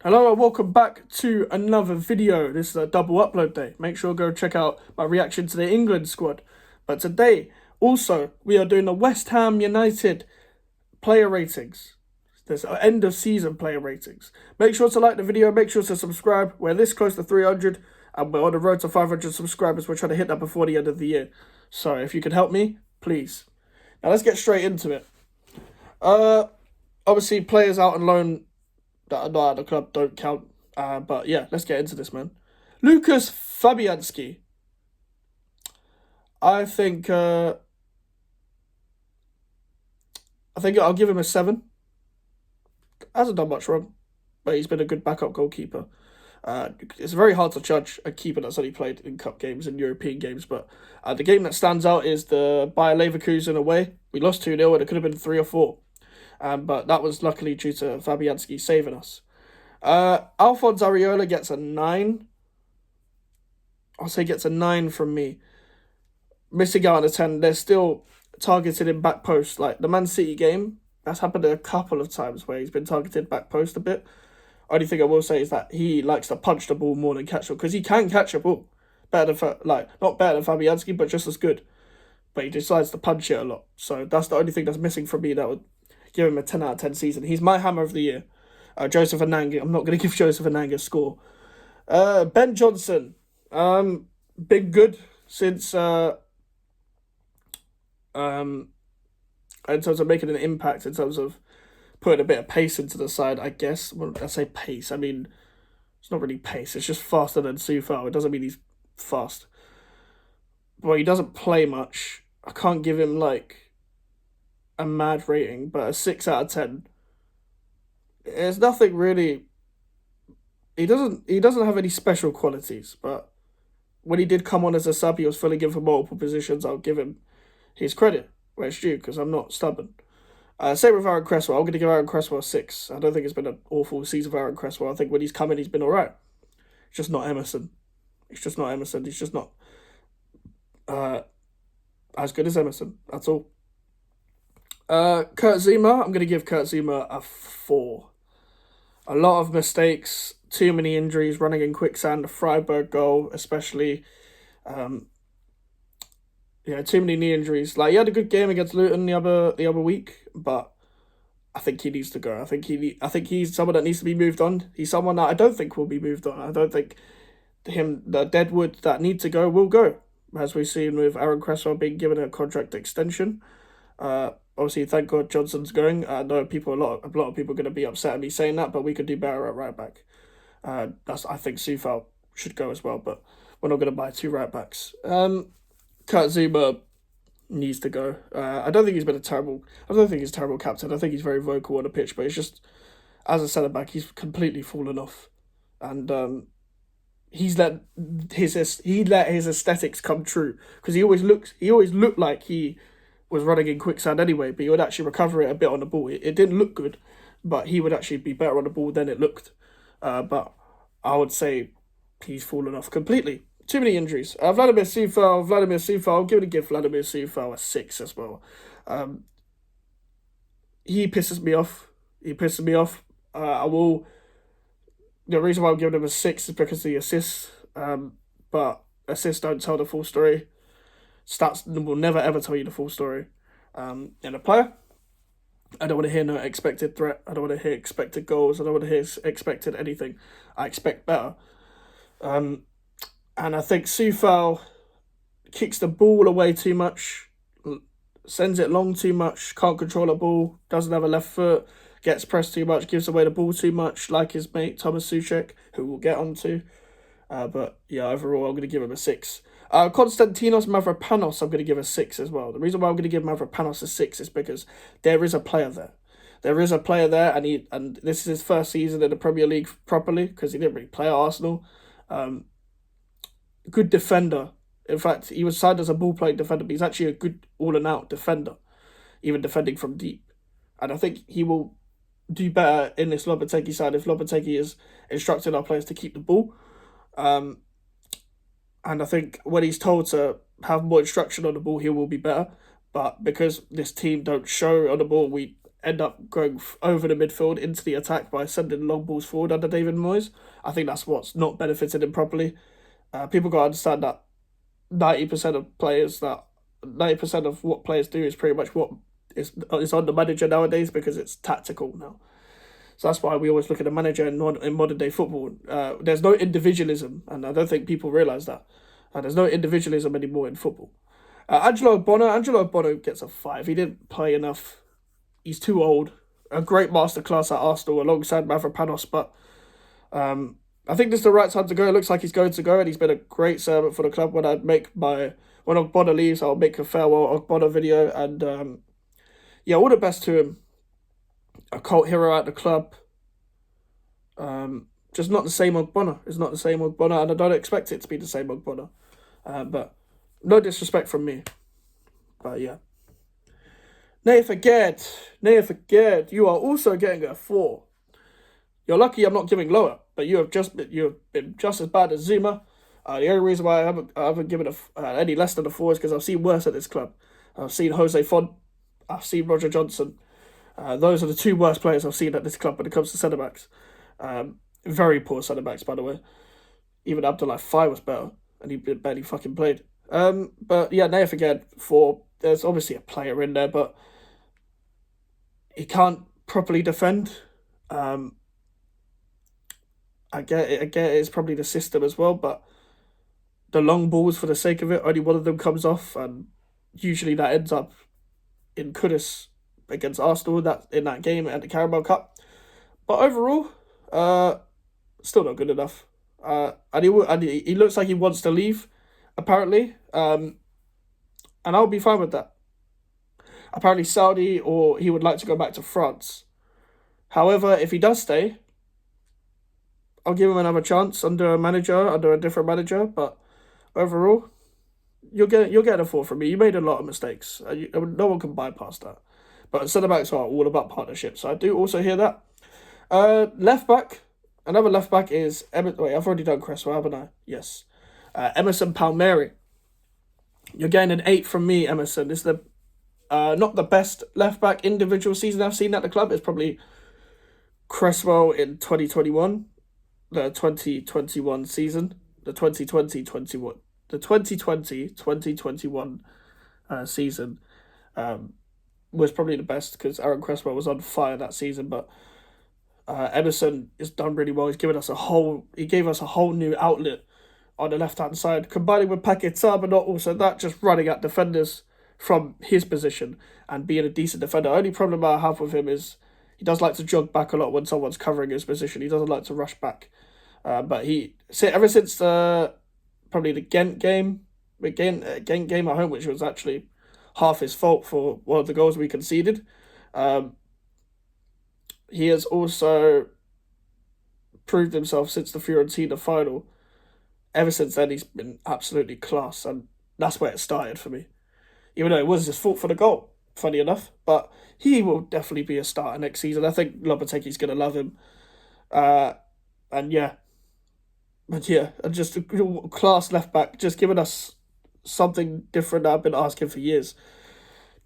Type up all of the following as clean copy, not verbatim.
Hello and welcome back to another video. This is a double upload day. Make sure to go check out my reaction to the England squad. But today, also, we are doing the West Ham United player ratings. There's end of season player ratings. Make sure to like the video, make sure to subscribe. We're this close to 300 and we're on the road to 500 subscribers. We're trying to hit that before the end of the year. So if you can help me, please. Now let's get straight into it. Obviously players out on loan that are not at the club don't count. But yeah, let's get into this, man. Lucas Fabianski. I think I'll give him a 7. Hasn't done much wrong, but he's been a good backup goalkeeper. It's very hard to judge a keeper that's only played in cup games and European games, but the game that stands out is the Bayer Leverkusen away. We lost 2-0 and it could have been 3 or 4. But that was luckily due to Fabianski saving us. Alphonse Areola gets a 9. I'll say gets a 9 from me. Missing out on a 10. They're still targeted in back post. Like the Man City game, that's happened a couple of times where he's been targeted back post a bit. Only thing I will say is that he likes to punch the ball more than catch it, because he can catch a ball better than not better than Fabianski, but just as good. But he decides to punch it a lot. So that's the only thing that's missing from me that would give him a 10 out of 10 season. He's my hammer of the year. Joseph Ananga. I'm not going to give Joseph Ananga a score. Ben Johnson. Been good since in terms of making an impact, in terms of putting a bit of pace into the side, I guess. Well, I say pace, I mean, it's not really pace. It's just faster than Sufal. It doesn't mean he's fast. Well, he doesn't play much. I can't give him, like, a mad rating, but a 6 out of 10. There's nothing really... He doesn't have any special qualities, but when he did come on as a sub, he was filling in for multiple positions. I'll give him his credit where it's due, because I'm not stubborn. Same with Aaron Cresswell. I'm going to give Aaron Cresswell a 6. I don't think it's been an awful season for Aaron Cresswell. I think when he's come in, he's been all right. It's just not Emerson. He's just not as good as Emerson. That's all. Kurt Zuma. I'm going to give Kurt Zuma a 4. A lot of mistakes, too many injuries, running in quicksand. The Freiburg goal, especially. Too many knee injuries. Like, he had a good game against Luton the other week, but I think he needs to go. I think he's someone that needs to be moved on. He's someone that I don't think will be moved on. I don't think the Deadwood that need to go will go, as we've seen with Aaron Cresswell being given a contract extension. Obviously, thank God Johnson's going. I know a lot of people are going to be upset at me saying that, but we could do better at right back. I think Sufal should go as well, but we're not going to buy 2 right backs. Kurt Zuma needs to go. I don't think he's a terrible captain. I think he's very vocal on the pitch, but it's just, as a centre back, he's completely fallen off, and he let his aesthetics come true, because he always looked like he was running in quicksand anyway, but he would actually recover it a bit on the ball. It didn't look good, but he would actually be better on the ball than it looked. But I would say he's fallen off completely. Too many injuries. Vladimir Sufal, I'm going to give Vladimir Sufal a 6 as well. He pisses me off. The reason why I'm giving him a 6 is because of the assists. But assists don't tell the full story. Stats will never ever tell you the full story. In a player, I don't want to hear no expected threat. I don't want to hear expected goals. I don't want to hear expected anything. I expect better. And I think Sufal kicks the ball away too much, sends it long too much, can't control the ball, doesn't have a left foot, gets pressed too much, gives away the ball too much, like his mate Thomas Soucek, who we'll get onto. But yeah, overall, I'm going to give him a 6. Konstantinos Mavropanos, I'm going to give a 6 as well. The reason why I'm going to give Mavropanos a 6 is because there is a player there. And this is his first season in the Premier League properly, because he didn't really play at Arsenal. Good defender. In fact, he was signed as a ball-playing defender, but he's actually a good all-and-out defender, even defending from deep. And I think he will do better in this Lopetegui side if Lopetegui is instructing our players to keep the ball. And I think when he's told to have more instruction on the ball, he will be better. But because this team don't show on the ball, end up going over the midfield into the attack by sending long balls forward under David Moyes. I think that's what's not benefited him properly. People got to understand that 90% of players that 90% of what players do is pretty much what is on the manager nowadays, because it's tactical now. So that's why we always look at the manager in modern day football. There's no individualism, and I don't think people realise that. There's no individualism anymore in football. Angelo Bono gets a 5. He didn't play enough. He's too old. A great masterclass at Arsenal alongside Mavropanos, but I think this is the right time to go. It looks like he's going to go, and he's been a great servant for the club. When Ogbonna leaves, I'll make a farewell Ogbonna video, and yeah, all the best to him. A cult hero at the club. Just not the same Ogbonna. It's not the same Ogbonna, and I don't expect it to be the same Ogbonna. But no disrespect from me. But yeah. Nay, forget, you are also getting a 4. You're lucky I'm not giving lower, but you've been just as bad as Zuma. The only reason why I haven't given any less than a 4 is because I've seen worse at this club. I've seen Jose Font, I've seen Roger Johnson. Those are the 2 worst players I've seen at this club when it comes to centre backs. Very poor centre backs, by the way. Even Abdullah Faye was better, and he barely fucking played. But yeah, Naya again, 4. There's obviously a player in there, but he can't properly defend. I get it's probably the system as well, but the long balls, for the sake of it, only one of them comes off, and usually that ends up in Kudus against Arsenal in that game at the Carabao Cup. But overall, still not good enough. And he looks like he wants to leave, apparently. And I'll be fine with that. Apparently Saudi, or he would like to go back to France. However, if he does stay, I'll give him another chance under a different manager. But overall, you'll get a 4 from me. You made a lot of mistakes. No one can bypass that. But centre backs are all about partnership, so I do also hear that. Left back, another left back is Wait, I've already done Cresswell, haven't I? Yes. Emerson Palmieri. You're getting an 8 from me, Emerson. This is not the best left back individual season I've seen at the club. It's probably Cresswell in 2021, the 2021 season, the 2020-2021 season. Was probably the best because Aaron Cresswell was on fire that season, but Emerson has done really well. He gave us a whole new outlet on the left hand side, combining with Paquetá, but not also that, just running at defenders from his position and being a decent defender. Only problem I have with him is he does like to jog back a lot when someone's covering his position. He doesn't like to rush back. But ever since probably the Ghent game at home, which was actually half his fault for one of the goals we conceded. He has also proved himself since the Fiorentina final. Ever since then, he's been absolutely class, and that's where it started for me. Even though it was his fault for the goal, funny enough. But he will definitely be a starter next season. I think Lopetegui's going to love him. And just a class left back, just giving us something different that I've been asking for years.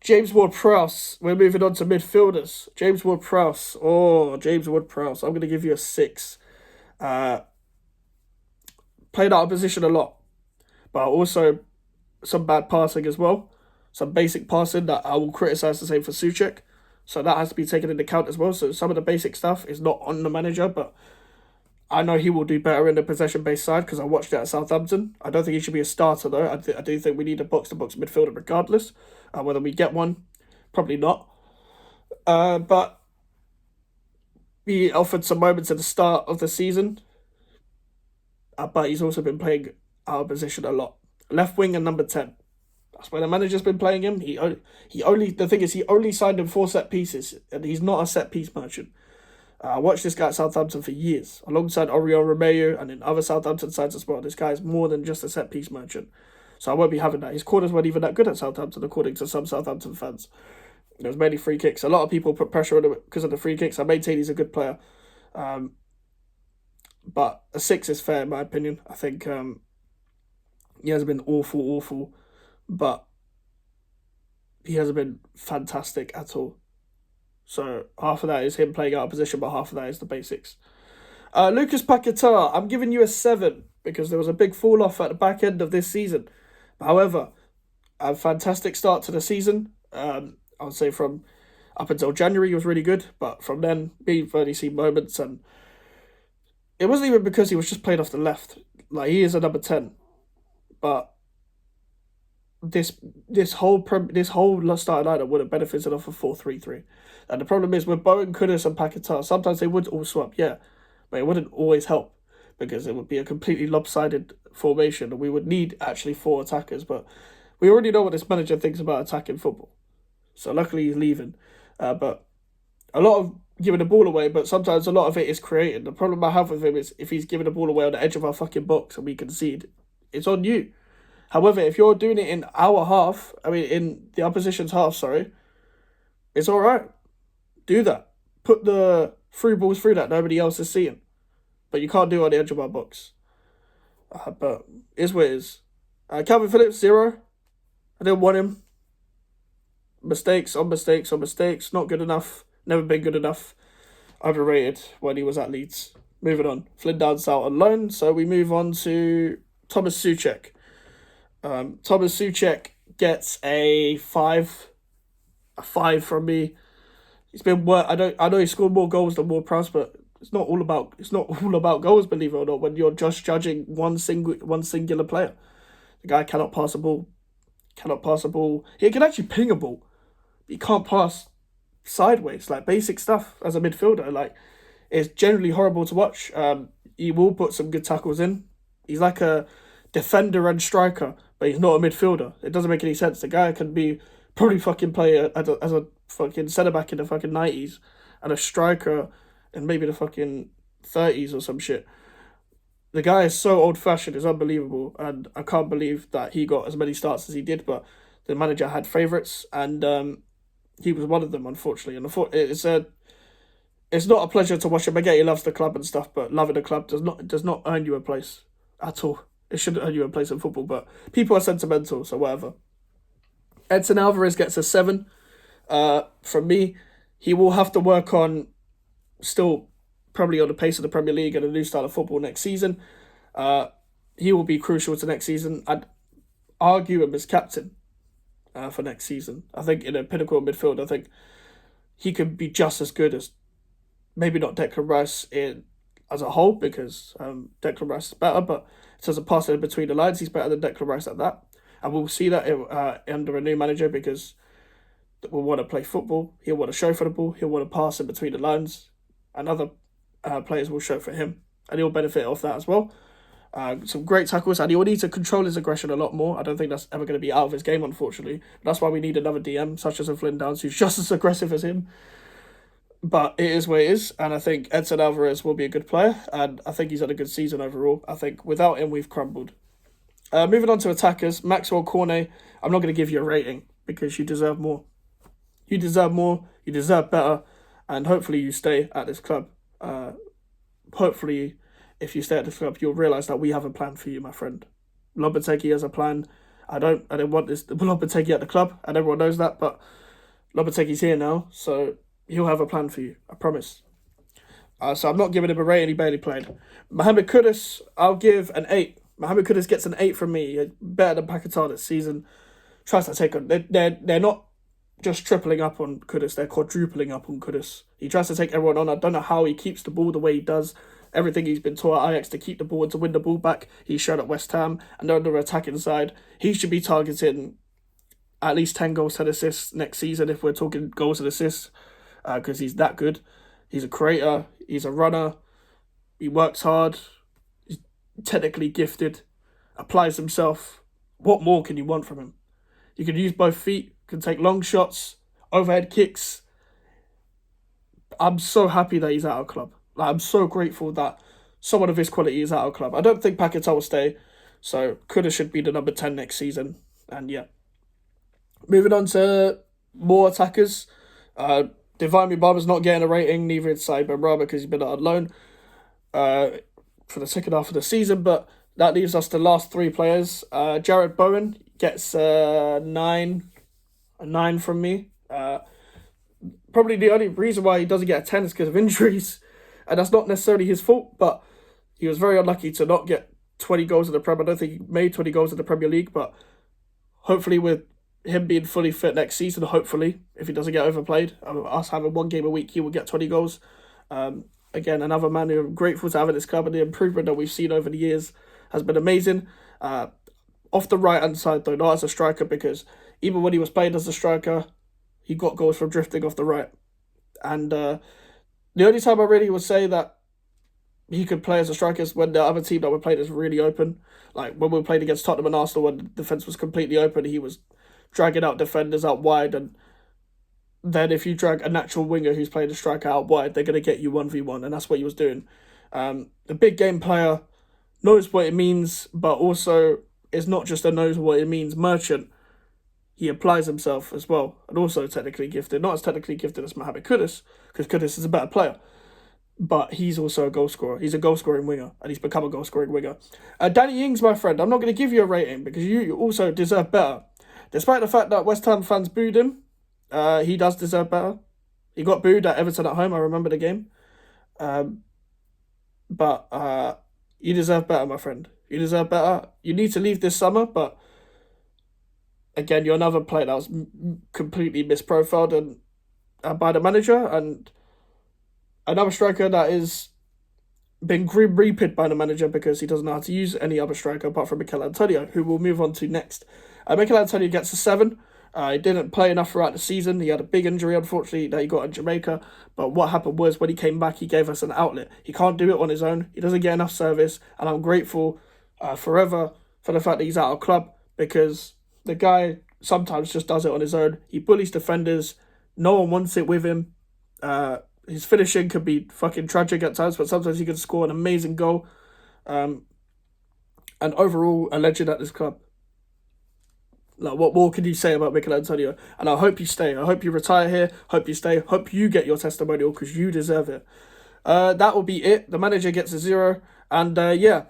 James Ward-Prowse. We're moving on to midfielders. James Ward-Prowse. I'm going to give you a 6. Played out of position a lot, but also some bad passing as well. Some basic passing that I will criticise the same for Souček. So that has to be taken into account as well. So some of the basic stuff is not on the manager, but I know he will do better in the possession-based side because I watched it at Southampton. I don't think he should be a starter, though. I do think we need a box-to-box midfielder regardless. Whether we get one, probably not. But he offered some moments at the start of the season. But he's also been playing out of position a lot. Left wing and number 10. That's where the manager's been playing him. The thing is, he only signed him 4 set pieces, and he's not a set piece merchant. I watched this guy at Southampton for years, alongside Oriol Romeu and in other Southampton sides as well. This guy is more than just a set piece merchant. So I won't be having that. His corners weren't even that good at Southampton, according to some Southampton fans. There was many free kicks. A lot of people put pressure on him because of the free kicks. I maintain he's a good player. But a 6 is fair in my opinion. I think he hasn't been awful, but he hasn't been fantastic at all. So half of that is him playing out of position, but half of that is the basics. Lucas Paquetá, I'm giving you a 7 because there was a big fall off at the back end of this season. However, a fantastic start to the season. I would say from up until January he was really good, but from then we've only seen moments, and it wasn't even because he was just playing off the left. Like, he is a number 10, but this this whole starting lineup would have benefited off a 4-3-3. And the problem is with Bowen, Kudus, and Paquetá, sometimes they would all swap, yeah, but it wouldn't always help because it would be a completely lopsided formation, and we would need actually 4 attackers. But we already know what this manager thinks about attacking football, so luckily he's leaving. But a lot of giving the ball away, but sometimes a lot of it is creating. The problem I have with him is if he's giving the ball away on the edge of our fucking box and we concede, it's on you. However, if you're doing it in our half, in the opposition's half, sorry, it's all right. Do that. Put the through balls through that nobody else is seeing. But you can't do it on the edge of our box. But it's what it is. Calvin Phillips, 0. I didn't want him. Mistakes on mistakes on mistakes. Not good enough. Never been good enough. Overrated when he was at Leeds. Moving on. Flynn Downs out on loan. So we move on to Thomas Souček. Thomas Souček gets a 5. A 5 from me. He's been work. I know he scored more goals than Ward-Prowse, but it's not all about goals, believe it or not, when you're just judging one singular player. The guy cannot pass a ball. He can actually ping a ball, but he can't pass sideways, like basic stuff as a midfielder. Like, it's generally horrible to watch. He will put some good tackles in. He's like a defender and striker, but he's not a midfielder. It doesn't make any sense. The guy can be probably fucking play as a fucking centre back in the fucking 90s and a striker in maybe the fucking 30s or some shit. The guy is so old fashioned, it's unbelievable, and I can't believe that he got as many starts as he did. But the manager had favourites, and he was one of them, unfortunately. And it's not a pleasure to watch him. I get he loves the club and stuff, but loving the club does not earn you a place at all. It shouldn't earn you a place in football, but people are sentimental, so whatever. Edson Alvarez gets a 7. From me, he will have to work on still probably on the pace of the Premier League and a new style of football next season. He will be crucial to next season. I'd argue him as captain for next season. I think in a pinnacle midfield, I think he could be just as good as maybe not Declan Rice as a whole, because Declan Rice is better, but in terms of passing in between the lines, he's better than Declan Rice at that. And we'll see that under a new manager, because we'll want to play football. He'll want to show for the ball. He'll want to pass in between the lines. And other players will show for him. And he'll benefit off that as well. Some great tackles. And he'll need to control his aggression a lot more. I don't think that's ever going to be out of his game, unfortunately. That's why we need another DM, such as a Flynn Downs, who's just as aggressive as him. But it is what it is. And I think Edson Alvarez will be a good player. And I think he's had a good season overall. I think without him, we've crumbled. Moving on to attackers, Maxwell Cornet. I'm not going to give you a rating because you deserve more. You deserve more. You deserve better. And hopefully you stay at this club. Hopefully, if you stay at this club, you'll realise that we have a plan for you, my friend. Lopetegui has a plan. I don't want this Lopetegui at the club, and everyone knows that, but Lopetegui's here now, so he'll have a plan for you. I promise. So I'm not giving him a rating. He barely played. Mohamed Kudus, I'll give an 8. Mohamed Kudus gets an 8 from me. Better than Paquetá this season. Tries to take on. They're not just tripling up on Kudus. They're quadrupling up on Kudus. He tries to take everyone on. I don't know how he keeps the ball the way he does. Everything he's been taught at Ajax to keep the ball and to win the ball back, he's shown at West Ham. And on the attacking side, he should be targeting at least 10 goals, 10 assists next season if we're talking goals and assists, because he's that good. He's a creator. He's a runner. He works hard. He's technically gifted. Applies himself. What more can you want from him? He can use both feet. Can take long shots. Overhead kicks. I'm so happy that he's at our club. I'm so grateful that someone of his quality is at our club. I don't think Paquetá will stay. So Kudus should be the number 10 next season. And yeah. Moving on to more attackers. Divine Mubama's not getting a rating, neither is Saïd Benrahma because he's been out on loan for the second half of the season. But that leaves us the last 3 players. Jared Bowen gets a 9 from me. probably the only reason why he doesn't get a 10 is because of injuries. And that's not necessarily his fault, but he was very unlucky to not get 20 goals in the Premier. I don't think he made 20 goals in the Premier League, but hopefully with him being fully fit next season, hopefully, if he doesn't get overplayed, us having 1 game a week, he will get 20 goals. Again, another man who I'm grateful to have in this club, and the improvement that we've seen over the years has been amazing. Off the right-hand side, though, not as a striker, because even when he was playing as a striker, he got goals from drifting off the right. And the only time I really would say that he could play as a striker is when the other team that we played is really open. Like when we played against Tottenham and Arsenal, when the defence was completely open, he was dragging out defenders out wide. And then if you drag a natural winger who's playing a striker out wide, they're going to get you 1v1. And that's what he was doing. The big game player knows what it means, but also is not just a knows what it means merchant. He applies himself as well, and also technically gifted. Not as technically gifted as Mohamed Kudus, because Kudus is a better player. But he's also a goal scorer. He's a goal scoring winger, and he's become a goal scoring winger. Danny Ings, my friend, I'm not going to give you a rating because you also deserve better. Despite the fact that West Ham fans booed him, he does deserve better. He got booed at Everton at home, I remember the game. But you deserve better, my friend. You deserve better. You need to leave this summer, but again, you're another player that was completely misprofiled and by the manager, and another striker that is been grim reaped by the manager because he doesn't know how to use any other striker apart from Mikel Antonio, who we'll move on to next. Mikel Antonio gets a 7. He didn't play enough throughout the season. He had a big injury, unfortunately, that he got in Jamaica. But what happened was when he came back, he gave us an outlet. He can't do it on his own. He doesn't get enough service. And I'm grateful forever for the fact that he's at our club, because the guy sometimes just does it on his own. He bullies defenders. No one wants it with him. His finishing could be fucking tragic at times, but sometimes he can score an amazing goal. And overall, a legend at this club. Like, what more can you say about Mikel Antonio? And I hope you stay. I hope you retire here. Hope you stay. Hope you get your testimonial because you deserve it. That will be it. The manager gets a 0. And yeah,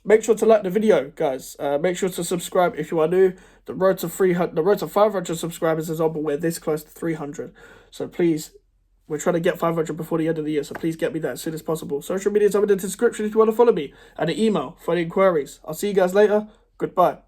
make sure to like the video, guys. Make sure to subscribe if you are new. The road to 500 subscribers is on, but we're this close to 300. So please, we're trying to get 500 before the end of the year. So please get me there as soon as possible. Social media is up in the description if you want to follow me. And an email for any inquiries. I'll see you guys later. Goodbye.